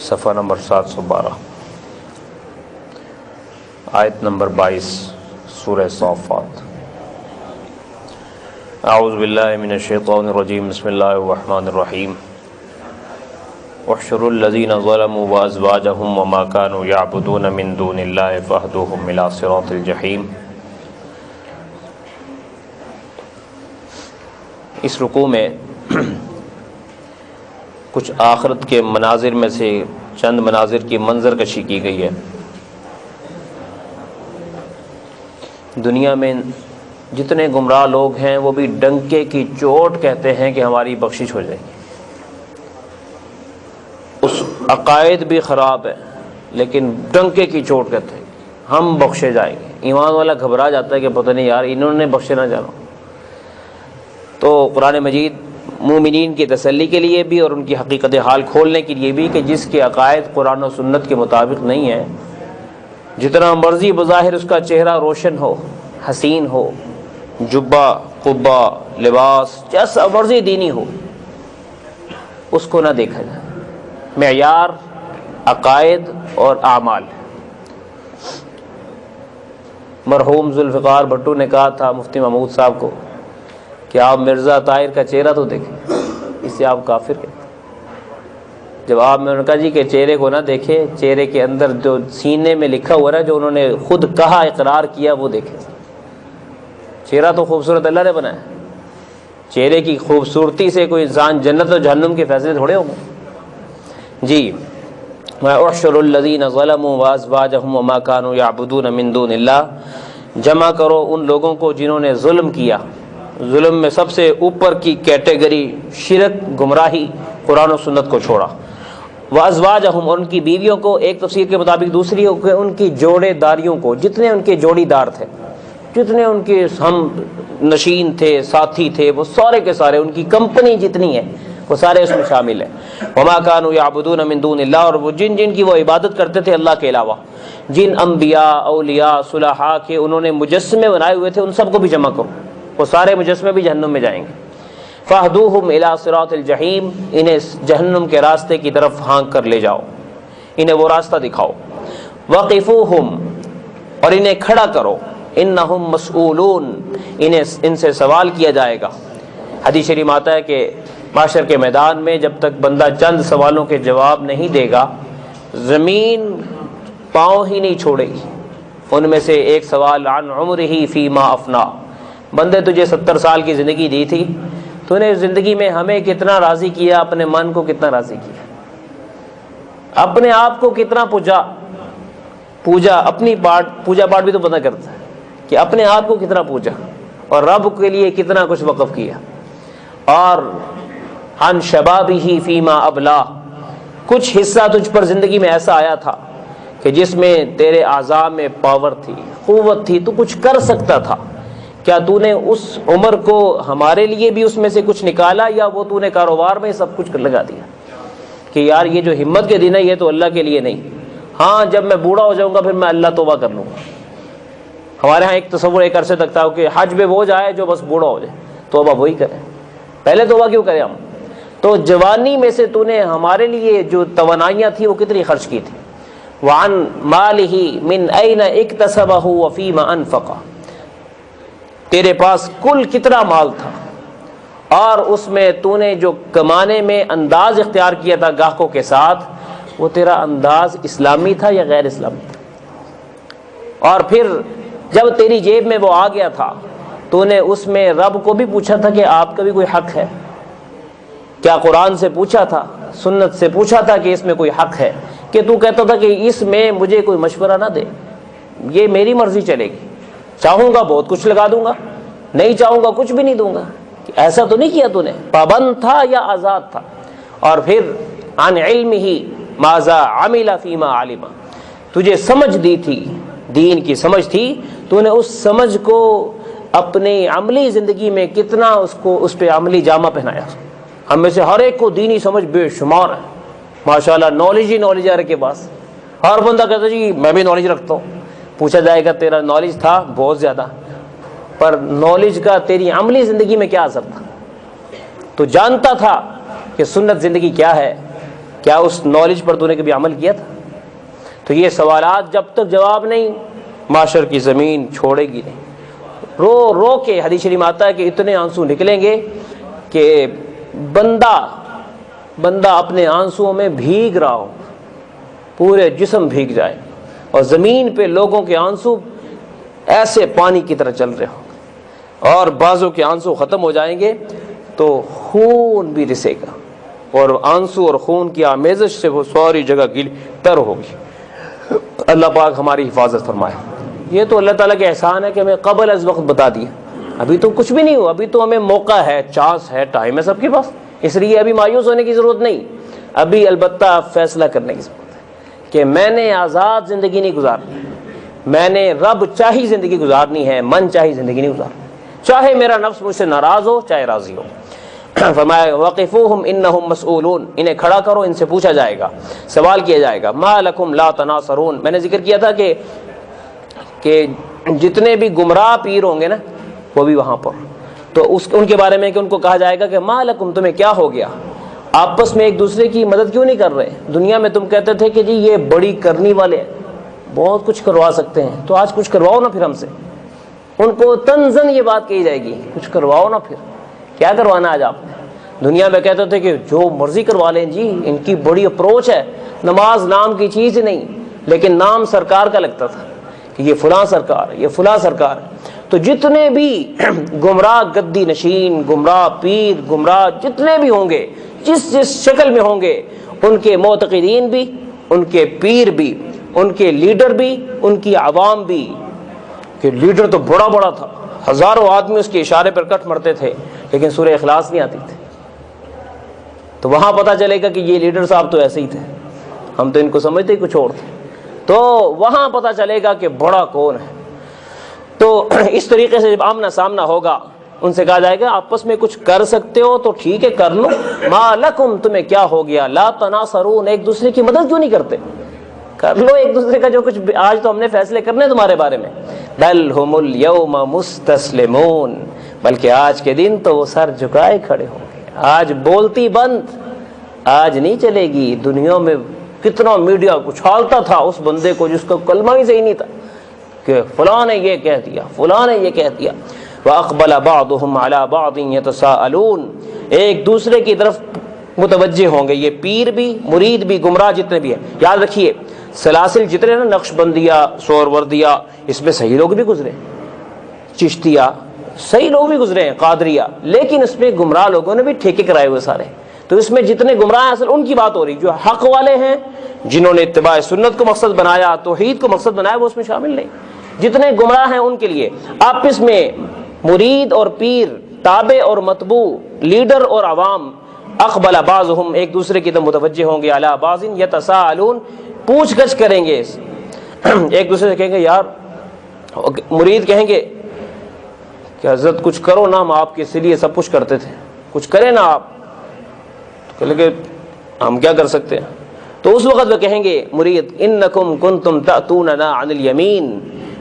صفحہ نمبر 712 آیت نمبر 22 سورہ صافات۔ اعوذ باللہ من الشیطان الرجیم، بسم اللہ الرحمن الرحیم۔ احشروا الذین ظلموا وازواجہم وما كانوا یعبدون من دون اللہ فاہدوہم الی صراط الجحیم۔ اس رکوع میں کچھ آخرت کے مناظر میں سے چند مناظر کی منظر کشی کی گئی ہے۔ دنیا میں جتنے گمراہ لوگ ہیں وہ بھی ڈنکے کی چوٹ کہتے ہیں کہ ہماری بخشش ہو جائے گی۔ اس عقائد بھی خراب ہے لیکن ڈنکے کی چوٹ کہتے ہیں ہم بخشے جائیں گے۔ ایمان والا گھبرا جاتا ہے کہ پتہ نہیں یار انہوں نے بخشے نہ جانا۔ تو قرآن مجید مومنین کی تسلی کے لیے بھی اور ان کی حقیقت حال کھولنے کے لیے بھی کہ جس کے عقائد قرآن و سنت کے مطابق نہیں ہے، جتنا مرضی بظاہر اس کا چہرہ روشن ہو، حسین ہو، جبہ قبہ لباس جیسا مرضی دینی ہو، اس کو نہ دیکھا جائے۔ معیار عقائد اور اعمال۔ مرحوم ذوالفقار بھٹو نے کہا تھا مفتی محمود صاحب کو کہ آپ مرزا طاہر کا چہرہ تو دیکھیں، اس سے آپ کافر کہتے ہیں۔ جب آپ نے کہا جی کہ چہرے کو نہ دیکھے، چہرے کے اندر جو سینے میں لکھا ہوا ہے، جو انہوں نے خود کہا اقرار کیا، وہ دیکھیں۔ چہرہ تو خوبصورت اللہ نے بنایا ہے، چہرے کی خوبصورتی سے کوئی انسان جنت اور جہنم کے فیصلے تھوڑے ہوں گے۔ جی وَاحْشُرُوا الَّذِينَ ظَلَمُوا وَأَزْوَاجَهُمْ وَمَا كَانُوا يَعْبُدُونَ مِن دُونِ اللَّهِ، جمع کرو ان لوگوں کو جنہوں نے ظلم کیا۔ ظلم میں سب سے اوپر کی کیٹیگری شرک، گمراہی، قرآن و سنت کو چھوڑا۔ وَأَزْوَاجَهُمْ، ان کی بیویوں کو، ایک تفسیر کے مطابق دوسری ہو کہ ان کی جوڑے داریوں کو، جتنے ان کے جوڑی دار تھے، جتنے ان کے ہم نشین تھے، ساتھی تھے، وہ سارے کے سارے، ان کی کمپنی جتنی ہے وہ سارے اس میں شامل ہیں۔ وما كانوا يعبدون من دون اللہ، اور وہ جن کی وہ عبادت کرتے تھے اللہ کے علاوہ، جن انبیاء، اولیاء، صلحاء کے انہوں نے مجسمے بنائے ہوئے تھے، ان سب کو بھی جمع کرو، وہ سارے مجسمے بھی جہنم میں جائیں گے۔ فاہدوہم الی صراط الجحیم، انہیں جہنم کے راستے کی طرف ہانک کر لے جاؤ، انہیں وہ راستہ دکھاؤ۔ وقفوہم، اور انہیں کھڑا کرو، انہم مسئولون، ان سے سوال کیا جائے گا۔ حدیث شریف میں آتا ہے کہ محشر کے میدان میں جب تک بندہ چند سوالوں کے جواب نہیں دے گا، زمین پاؤں ہی نہیں چھوڑے گی۔ ان میں سے ایک سوال عن عمرہ فیما افنا، بندے تجھے 70 سال کی زندگی دی تھی، تو نے زندگی میں ہمیں کتنا راضی کیا، اپنے من کو کتنا راضی کیا، اپنے آپ کو کتنا پوجا، اپنی پوجا پاٹ بھی تو پتہ کرتا ہے کہ اپنے آپ کو کتنا پوجا اور رب کے لیے کتنا کچھ وقف کیا۔ اور عن شبابہ فیما ابلا، کچھ حصہ تجھ پر زندگی میں ایسا آیا تھا کہ جس میں تیرے اعضاء میں پاور تھی، قوت تھی، تو کچھ کر سکتا تھا، کیا تو نے اس عمر کو ہمارے لیے بھی اس میں سے کچھ نکالا، یا وہ تو نے کاروبار میں سب کچھ لگا دیا کہ یار یہ جو ہمت کے دن ہے یہ تو اللہ کے لیے نہیں، ہاں جب میں بوڑھا ہو جاؤں گا پھر میں اللہ توبہ کر لوں گا۔ ہمارے ہاں ایک تصور ایک عرصے تک تھا کہ حج میں وہ جائے جو بس بوڑھا ہو جائے، توبہ وہی کرے، پہلے توبہ کیوں کریں ہم؟ تو جوانی میں سے تو نے ہمارے لیے جو توانائیاں تھیں وہ کتنی خرچ کی تھی۔ وعن مالہ من این اکتسبہ وفیما انفقہ، تیرے پاس کل کتنا مال تھا اور اس میں تو نے جو کمانے میں انداز اختیار کیا تھا گاہکوں کے ساتھ، وہ تیرا انداز اسلامی تھا یا غیر اسلامی تھا؟ اور پھر جب تیری جیب میں وہ آ گیا تھا تو نے اس میں رب کو بھی پوچھا تھا کہ آپ کا بھی کوئی حق ہے؟ کیا قرآن سے پوچھا تھا، سنت سے پوچھا تھا کہ اس میں کوئی حق ہے؟ کہ تو کہتا تھا کہ اس میں مجھے کوئی مشورہ نہ دے، یہ میری مرضی چلے گی، چاہوں گا بہت کچھ لگا دوں گا، نہیں چاہوں گا کچھ بھی نہیں دوں گا۔ ایسا تو نہیں کیا تو نے، پابند تھا یا آزاد تھا؟ اور پھر عن علمہ ماذا عمل فیما علم، تجھے سمجھ دی تھی، دین کی سمجھ تھی، تو نے اس سمجھ کو اپنی عملی زندگی میں کتنا اس پہ عملی جامہ پہنایا۔ ہم میں سے ہر ایک کو دینی سمجھ بے شمار ہے، ماشاءاللہ نالج ہی نالج ہے کے پاس، ہر بندہ کہتا ہے جی میں بھی نالج رکھتا ہوں۔ پوچھا جائے گا تیرا نالج تھا بہت زیادہ، پر نالج کا تیری عملی زندگی میں کیا اثر تھا؟ تو جانتا تھا کہ سنت زندگی کیا ہے، کیا اس نالج پر تو نے کبھی عمل کیا تھا؟ تو یہ سوالات جب تک جواب نہیں، معاشر کی زمین چھوڑے گی نہیں۔ رو رو کے حدیث شریف میں آتا ہے کہ اتنے آنسو نکلیں گے کہ بندہ اپنے آنسوؤں میں بھیگ رہا ہو، پورے جسم بھیگ جائے، اور زمین پہ لوگوں کے آنسو ایسے پانی کی طرح چل رہے ہوں، اور بعضوں کے آنسو ختم ہو جائیں گے تو خون بھی رسے گا، اور آنسو اور خون کی آمیزش سے وہ ساری جگہ گیلی تر ہوگی۔ اللہ پاک ہماری حفاظت فرمائے۔ یہ تو اللہ تعالیٰ کے احسان ہے کہ ہمیں قبل از وقت بتا دیا، ابھی تو کچھ بھی نہیں ہوا، ابھی تو ہمیں موقع ہے، چانس ہے، ٹائم ہے سب کے پاس، اس لیے ابھی مایوس ہونے کی ضرورت نہیں، ابھی البتہ فیصلہ کرنے کی ضرورت ہے کہ میں نے آزاد زندگی نہیں گزارنی، میں نے رب چاہی زندگی گزارنی ہے، من چاہی زندگی نہیں گزارنی، چاہے میرا نفس مجھ سے ناراض ہو چاہے راضی ہو۔ فرمایا وقفوہم انہم مسئولون، انہیں کھڑا کرو، ان سے پوچھا جائے گا، سوال کیا جائے گا۔ ما لکم لا تناصرون، میں نے ذکر کیا تھا کہ جتنے بھی گمراہ پیر ہوں گے نا وہ بھی وہاں پر، تو ان کے بارے میں کہ ان کو کہا جائے گا کہ ما لکم، تمہیں کیا ہو گیا، آپس میں ایک دوسرے کی مدد کیوں نہیں کر رہے؟ دنیا میں تم کہتے تھے کہ جی یہ بڑی کرنی والے بہت کچھ کروا سکتے ہیں، تو آج کچھ کرواؤ نا پھر ہم سے۔ ان کو تنزن یہ بات کہی جائے گی، کچھ کرواؤ نا پھر، کیا کروانا آج آپ نے؟ دنیا میں کہتے تھے کہ جو مرضی کروا لیں جی، ان کی بڑی اپروچ ہے، نماز نام کی چیز نہیں، لیکن نام سرکار کا لگتا تھا کہ یہ فلاں سرکار، یہ فلاں سرکار۔ تو جتنے بھی گمراہ گدی نشین، گمراہ پیر، گمراہ جتنے بھی ہوں گے، جس شکل میں ہوں گے، ان کے معتقدین بھی، ان کے پیر بھی، ان کے لیڈر بھی، ان کی عوام بھی، کہ لیڈر تو بڑا بڑا تھا، ہزاروں آدمی اس کے اشارے پر کٹ مرتے تھے، لیکن سورہ اخلاص نہیں آتی تھی، تو وہاں پتہ چلے گا کہ یہ لیڈر صاحب تو ایسے ہی تھے، ہم تو ان کو سمجھتے ہی کچھ اور تھے، تو وہاں پتہ چلے گا کہ بڑا کون ہے۔ تو اس طریقے سے جب آمنا سامنا ہوگا، ان سے کہا جائے گا آپس میں کچھ کر سکتے ہو تو ٹھیک ہے کر لو، ما لکم، تمہیں کیا ہو گیا، لا تناصرون، ایک دوسرے کی مدد کیوں نہیں کرتے، کر لو ایک دوسرے کا جو کچھ، آج تو ہم نے فیصلے کرنے تمہارے بارے میں۔ بل ہم الیوم مستسلمون، بلکہ آج کے دن تو وہ سر جھکائے کھڑے ہوں گے، آج بولتی بند، آج نہیں چلے گی۔ دنیا میں کتنا میڈیا اچھالتا تھا اس بندے کو جس کا کلمہ ہی صحیح نہیں تھا، کہ فلاں نے یہ کہہ دیا، فلاں نے یہ کہہ دیا۔ وَأَقْبَلَ بَعْضُهُمْ عَلَى بَعْضٍ يَتَسَاءَلُونَ، ایک دوسرے کی طرف متوجہ ہوں گے، یہ پیر بھی، مرید بھی، گمراہ جتنے بھی ہیں۔ یاد رکھیے سلاسل جتنے نا، نقش بندیہ، سوروردیہ، اس میں صحیح لوگ بھی گزرے، چشتیہ صحیح لوگ بھی گزرے ہیں، قادریہ، لیکن اس میں گمراہ لوگوں نے بھی ٹھیکے کرائے ہوئے سارے۔ تو اس میں جتنے گمراہ ہیں اصل ان کی بات ہو رہی، جو حق والے ہیں، جنہوں نے اتباع سنت کو مقصد بنایا، توحید کو مقصد بنایا، وہ اس میں شامل نہیں۔ جتنے گمراہ ہیں ان کے لیے آپس میں مرید اور پیر، تابع اور متبوع، لیڈر اور عوام، اقبل بعضهم، ایک دوسرے کی طرف متوجہ ہوں گے، علی بعض یتساءلون، پوچھ گچھ کریں گے، ایک دوسرے سے کہیں گے یار، مرید کہیں گے کہ حضرت کچھ کرو نا، ہم آپ کے لیے سب کچھ کرتے تھے، کچھ کریں نا آپ، تو کہیں گے ہم کیا کر سکتے ہیں؟ تو اس وقت وہ کہیں گے مرید، انکم کنتم تأتوننا عن الیمین،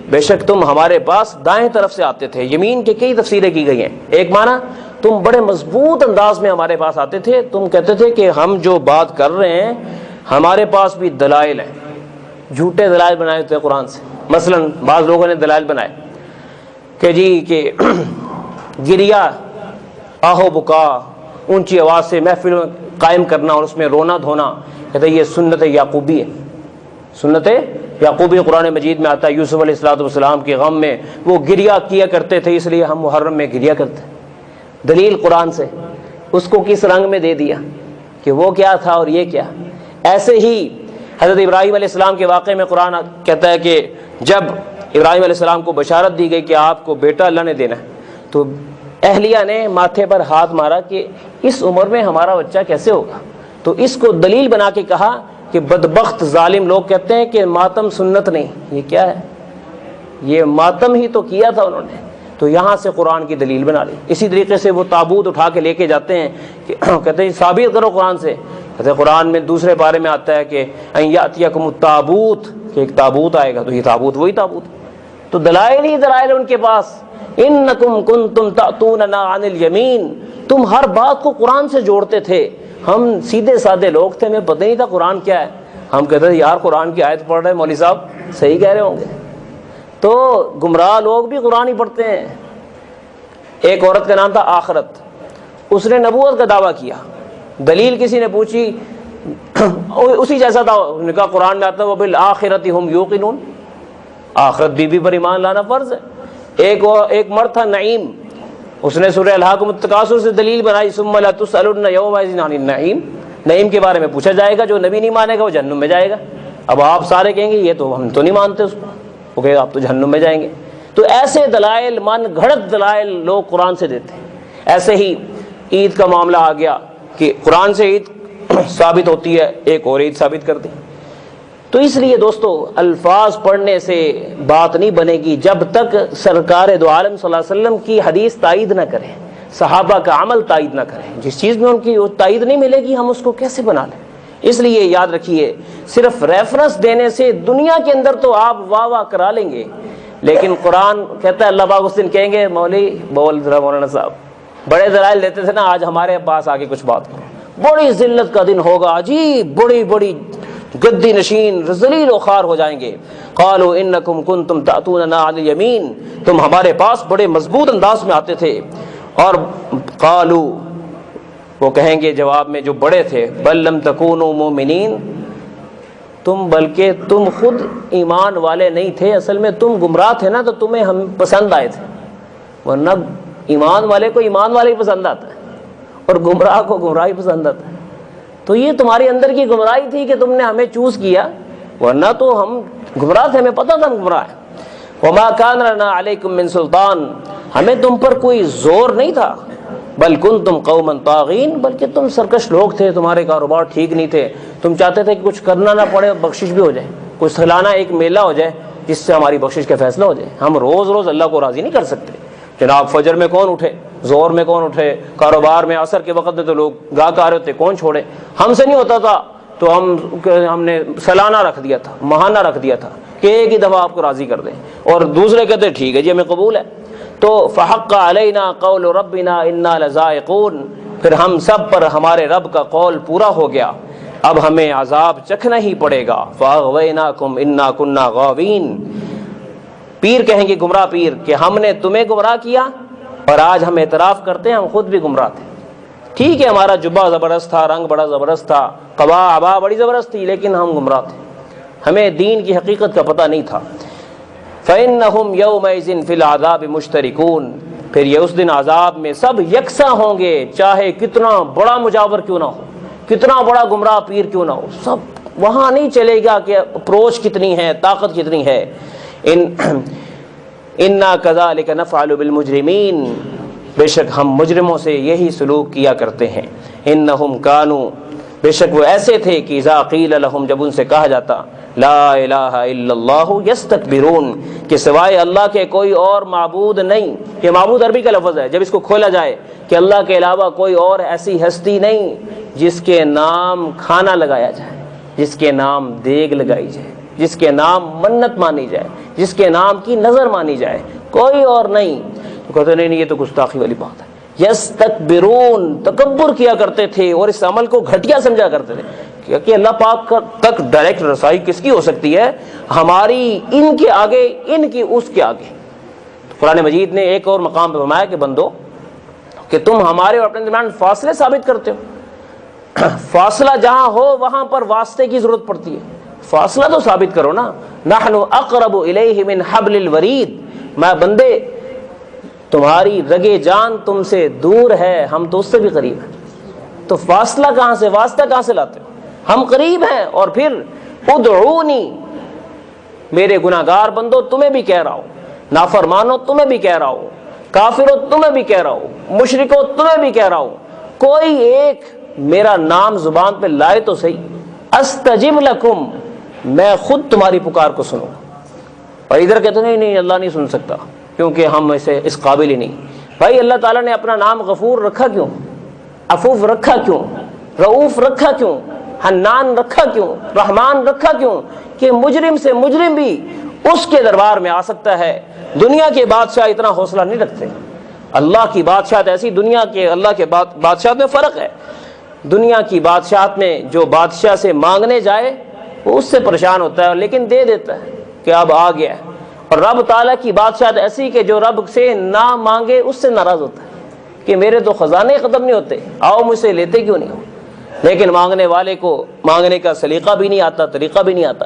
بے شک تم ہمارے پاس دائیں طرف سے آتے تھے۔ یمین کے کئی تفسیریں کی گئی ہیں، ایک معنی تم بڑے مضبوط انداز میں ہمارے پاس آتے تھے، تم کہتے تھے کہ ہم جو بات کر رہے ہیں ہمارے پاس بھی دلائل ہیں، جھوٹے دلائل بنائے ہوتے ہیں قرآن سے۔ مثلا بعض لوگوں نے دلائل بنائے کہ جی کہ گریا، آہو بکا، اونچی آواز سے محفل قائم کرنا اور اس میں رونا دھونا، کہتے ہیں یہ سنت یعقوبی ہے، سنت یعقوبی قرآن مجید میں آتا ہے۔ یوسف علیہ السلام کے غم میں وہ گریا کیا کرتے تھے، اس لیے ہم محرم میں گریا کرتے ہیں۔ دلیل قرآن سے، اس کو کس رنگ میں دے دیا کہ وہ کیا تھا اور یہ کیا۔ ایسے ہی حضرت ابراہیم علیہ السلام کے واقعے میں قرآن کہتا ہے کہ جب ابراہیم علیہ السلام کو بشارت دی گئی کہ آپ کو بیٹا اللہ نے دینا ہے، تو اہلیہ نے ماتھے پر ہاتھ مارا کہ اس عمر میں ہمارا بچہ کیسے ہوگا۔ تو اس کو دلیل بنا کے کہا کہ بدبخت ظالم لوگ کہتے ہیں کہ ماتم سنت نہیں، یہ کیا ہے، یہ ماتم ہی تو کیا تھا انہوں نے، تو یہاں سے قرآن کی دلیل بنا لی۔ اسی طریقے سے وہ تابوت اٹھا کے لے کے جاتے ہیں کہ کہتے ہیں ثابت کرو قرآن سے، کہتے ہیں قرآن میں دوسرے بارے میں آتا ہے کہ ان یاتیکم التابوت، کہ ایک تابوت آئے گا، تو یہ تابوت وہی تابوت، تو دلائل ہی دلائل ان کے پاس۔ انکم کنتم تأتوننا عن الیمین، تم ہر بات کو قرآن سے جوڑتے تھے، ہم سیدھے سادے لوگ تھے، ہمیں پتہ نہیں تھا قرآن کیا ہے. ہم کہتے تھے یار قرآن کی آیت پڑھ رہے مولوی صاحب، صحیح کہہ رہے ہوں گے. تو گمراہ لوگ بھی قرآن ہی پڑھتے ہیں. ایک عورت کا نام تھا آخرت، اس نے نبوت کا دعویٰ کیا. دلیل کسی نے پوچھی، اسی جیسا تھا، نے کہا قرآن میں آتا ہے وبالآخرۃ ہم یوقنون، آخرت بی پر ایمان لانا فرض ہے. ایک مرد تھا نعیم، اس نے سورہ الحاقم التکاثر سے دلیل بنائی ثم لتسألن یومئذ عن النعیم، نعیم کے بارے میں پوچھا جائے گا، جو نبی نہیں مانے گا وہ جہنم میں جائے گا. اب آپ سارے کہیں گے یہ تو ہم تو نہیں مانتے اس کو، وہ کہے گا آپ تو جہنم میں جائیں گے. تو ایسے دلائل، من گھڑت دلائل لوگ قرآن سے دیتے ہیں. ایسے ہی عید کا معاملہ آ گیا کہ قرآن سے عید ثابت ہوتی ہے، ایک اور عید ثابت کر دی. تو اس لیے دوستو الفاظ پڑھنے سے بات نہیں بنے گی جب تک سرکار دو عالم صلی اللہ علیہ وسلم کی حدیث تائید نہ کریں، صحابہ کا عمل تائید نہ کریں. جس چیز میں ان کی تائید نہیں ملے گی ہم اس کو کیسے بنا لیں. اس لیے یاد رکھیے، صرف ریفرنس دینے سے دنیا کے اندر تو آپ واہ واہ کرا لیں گے، لیکن قرآن کہتا ہے اللہ پاک اس دن کہیں گے مولوی بول ذرا مولانا صاحب بڑے دلائل دیتے تھے نا، آج ہمارے پاس آ کے کچھ بات کرو. بڑی ذلت کا دن ہوگا، عجیب بڑی بڑی گدی نشین ذلیل و خوار ہو جائیں گے. قالوا انکم کنتم تأتوننا علی الیمین، تم ہمارے پاس بڑے مضبوط انداز میں آتے تھے. اور قالوا، وہ کہیں گے جواب میں جو بڑے تھے، بل لم تکونوا مؤمنین، بلکہ تم خود ایمان والے نہیں تھے، اصل میں تم گمراہ تھے نا، تو تمہیں ہم پسند آئے تھے. ورنہ ایمان والے کو ایمان والے ہی پسند آتا ہے اور گمراہ کو گمراہی پسند آتا ہے. تو یہ تمہارے اندر کی گمراہی تھی کہ تم نے ہمیں چوز کیا، ورنہ تو ہم گمراہ تھے، ہمیں پتہ تھا ہم گمراہ ہیں. وما کان لنا علیکم من سلطان، ہمیں تم پر کوئی زور نہیں تھا. بل کنتم قوما طاغین، بلکہ تم سرکش لوگ تھے، تمہارے کاروبار ٹھیک نہیں تھے. تم چاہتے تھے کہ کچھ کرنا نہ پڑے، بخشش بھی ہو جائے، کوئی سالانہ ایک میلہ ہو جائے جس سے ہماری بخشش کا فیصلہ ہو جائے. ہم روز روز اللہ کو راضی نہیں کر سکتے. جناب فجر میں کون اٹھے، زور میں کون اٹھے، کاروبار میں عصر کے وقت میں تو لوگ گاہک آ رہے ہوتے، کون چھوڑے. ہم سے نہیں ہوتا تھا تو ہم نے سالانہ رکھ دیا تھا، ماہانہ رکھ دیا تھا کہ ایک ہی دفعہ آپ کو راضی کر دیں، اور دوسرے کہتے ٹھیک ہے جی ہمیں قبول ہے. تو فحق علینا قول ربنا انا لذائقون، پھر ہم سب پر ہمارے رب کا قول پورا ہو گیا، اب ہمیں عذاب چکھنا ہی پڑے گا. فاغویناکم انا کنا غاوین، پیر کہیں گے گمراہ پیر کہ ہم نے تمہیں گمراہ کیا اور آج ہم اعتراف کرتے ہیں ہم خود بھی گمراہ تھے. ٹھیک ہے ہمارا جبہ زبردست تھا، رنگ بڑا زبردست تھا، قبا عبا بڑی زبردست تھی، لیکن ہم گمراہ تھے، ہمیں دین کی حقیقت کا پتہ نہیں تھا. فإنہم یومئذ فی العذاب مشترکون، پھر یہ اس دن عذاب میں سب یکساں ہوں گے، چاہے کتنا بڑا مجاور کیوں نہ ہو، کتنا بڑا گمراہ پیر کیوں نہ ہو. سب وہاں نہیں چلے گا کہ اپروچ کتنی ہے، طاقت کتنی ہے. انا کذالک نفعل بالمجرمین، بے شک ہم مجرموں سے یہی سلوک کیا کرتے ہیں. انہم کانوا، بے شک وہ ایسے تھے کہ اذا قیل لہم، جب ان سے کہا جاتا لا الہ الا اللہ یستکبرون، کہ سوائے اللہ کے کوئی اور معبود نہیں. یہ معبود عربی کا لفظ ہے، جب اس کو کھولا جائے کہ اللہ کے علاوہ کوئی اور ایسی ہستی نہیں جس کے نام کھانا لگایا جائے، جس کے نام دیگ لگائی جائے، جس کے نام منت مانی جائے، جس کے نام کی نظر مانی جائے، کوئی اور نہیں. تو کہتے نہیں یہ تو گستاخی والی بات ہے. یستکبرون، تکبر کیا کرتے تھے اور اس عمل کو گھٹیا سمجھا کرتے تھے کہ اللہ پاک تک ڈائریکٹ رسائی کس کی ہو سکتی ہے، ہماری ان کے آگے، ان کی اس کے آگے. قرآن مجید نے ایک اور مقام پہ فرمایا کہ بندو کہ تم ہمارے اور اپنے درمیان فاصلے ثابت کرتے ہو. فاصلہ جہاں ہو وہاں پر واسطے کی ضرورت پڑتی ہے، فاصلہ تو ثابت کرو نا. نحن اقرب الیہ من حبل الورید، میں بندے تمہاری رگے جان تم سے دور ہے، ہم تو اس سے بھی قریب ہیں. تو فاصلہ کہاں سے، واسطہ کہاں سے لاتے ہو؟ ہم قریب ہیں. اور پھر ادعونی، میرے گناہگار بندو تمہیں بھی کہہ رہا ہوں، نافرمانو تمہیں بھی کہہ رہا ہوں، کافرو تمہیں بھی کہہ رہا ہوں، مشرکو تمہیں بھی کہہ رہا ہوں، کوئی ایک میرا نام زبان پہ لائے تو صحیح. استجب لکم، میں خود تمہاری پکار کو سنوں. اور ادھر کہتے نہیں اللہ نہیں سن سکتا کیونکہ ہم ایسے اس قابل ہی نہیں. بھائی اللہ تعالیٰ نے اپنا نام غفور رکھا کیوں، عفو رکھا کیوں، رؤوف رکھا کیوں، حنان رکھا کیوں، رحمان رکھا کیوں؟ کہ مجرم سے مجرم بھی اس کے دربار میں آ سکتا ہے. دنیا کے بادشاہ اتنا حوصلہ نہیں رکھتے، اللہ کی بادشاہت ایسی، دنیا کے اللہ کے بادشاہت میں فرق ہے. دنیا کی بادشاہت میں جو بادشاہ سے مانگنے جائے وہ اس سے پریشان ہوتا ہے، لیکن دے دیتا ہے کہ اب آ گیا ہے۔ اور رب تعالیٰ کی بادشاہت ایسی کہ جو رب سے نہ مانگے اس سے ناراض ہوتا ہے کہ میرے تو خزانے ختم نہیں ہوتے، آؤ مجھ سے لیتے کیوں نہیں ہو۔ لیکن مانگنے والے کو مانگنے کا سلیقہ بھی نہیں آتا، طریقہ بھی نہیں آتا۔